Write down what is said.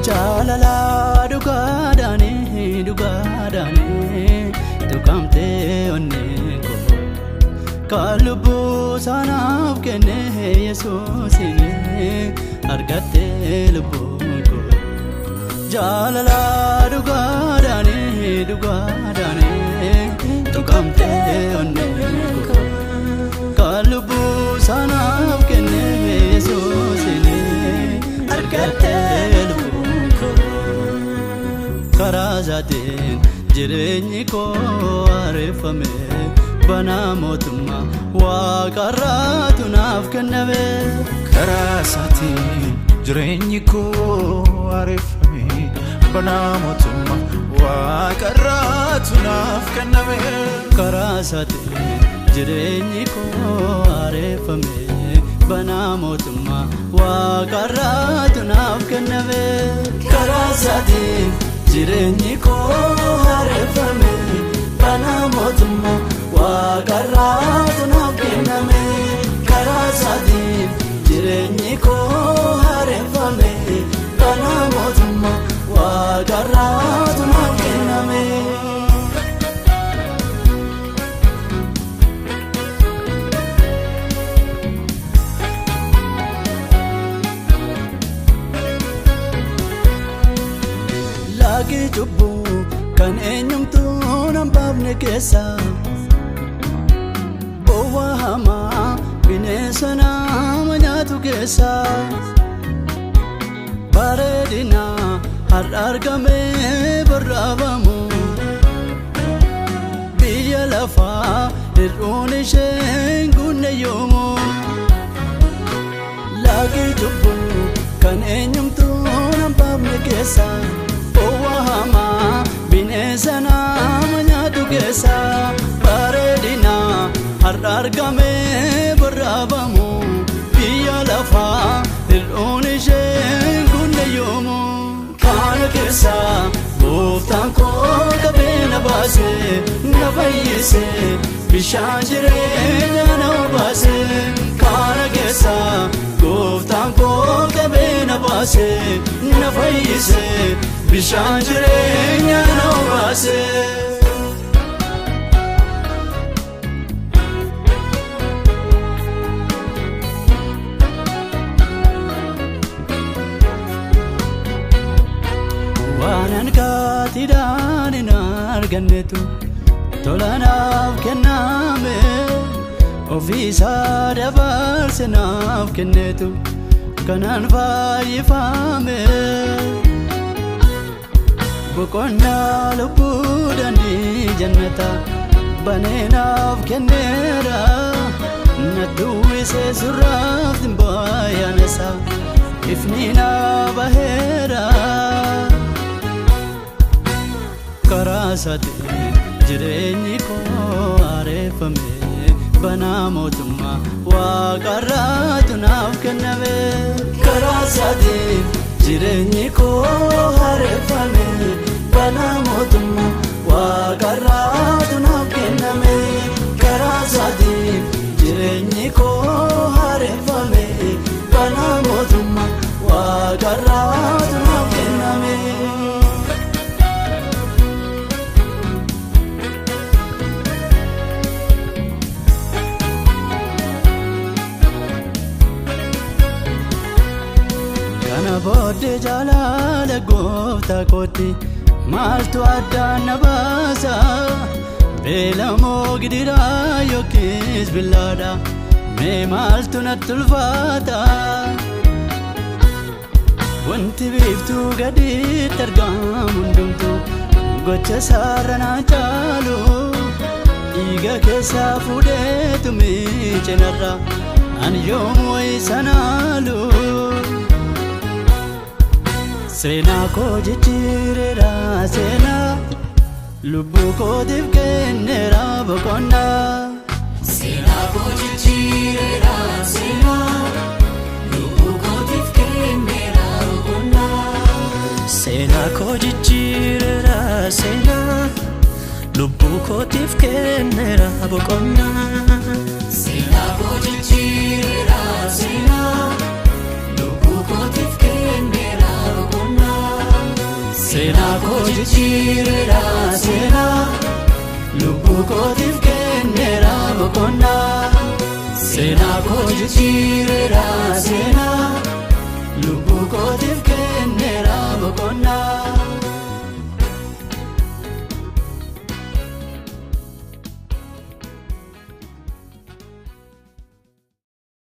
Jalala dugadane tukamte oneko kalbu sanaf kene Yesusine argatte lubuko Jalala dugadane tukamte oneko kalbu sanaf kene Yesusine argatte Karazatin jireenyi koo arefame bana mootummaa waaqarraatu naaf kenname Karazatin jireenyi koo arefame bana mootummaa waaqarraatu naaf kenname Karazatin jireenyi koo arefame bana mootummaa waaqarraatu naaf kenname Karazatin jireenyi koo arefame bana mootummaa waaqarraatu naaf kenname Karazatin jireenyi koo arefame bana mootummaa waaqarraatu naaf kenname Lagi jubbu kan eenyumtu nambabne keessa Bowa hamaa bineensa nama nyaatu keessa Bareedina har'a argame barraabamu Biyya lafaa hir'uun isheen gunne yoomu Lagi jubbu kan eenyumtu nambabne keessa Wahama bineensa nama nyaatu keessa bareedina har'a argame barraabamu biyya lafaa hir'uun isheen gunne yoomu kana keessa gooftaan koo qabeenya baase na fayyise bishaan jireenya na obaase kana keessa gooftaan koo qabeenya baase na fayyise bishaan jireenya na obaase waanan kaatidhaan hin argannetu tolanaaf kenname ofiisaa dabarse naaf kennetu kanaan fayyifame Boqonnaa lubbuu dandii jannata baneenaaf kenneera nattu isee surraaf dimbaayyaanesa ifni na baheera Karazatin jireenyi koo arefame bana mootummaa waaqarraatu naaf kenname Karazatin jireenyi koo arefame bana mootummaa waaqarraatu naaf kenname Karazatin jireenyi koo arefame bana mootummaa waaqarraatu naaf kenname Bode jalala gooftaa kooti maaltu addaan na baasa beelamoo gidiraa yookiis billaadha mee maaltu natti ulfaata wanti biiftuu gadiitti argamu hundumtu gocha isaarra naa caalu dhiiga keessa fuudheetu miichinarra ani yoomuu isanaalu seenaa koo jijjiireera seenaa lubbuu kootiif kenneera boqonnaa seenaa koo jijjiireera seenaa lubbuu kootiif kenneera boqonnaa seenaa koo jijjiireera seenaa lubbuu kootiif kenneera boqonnaa seenaa koo jijjiireera seenaa lubbuu kootiif kenneera boqonnaa seenaa koo jijjiireera seenaa lubbuu kootiif kenneera boqonnaa seenaa koo jijjiireera seenaa lubbuu kootiif kenneera boqonnaa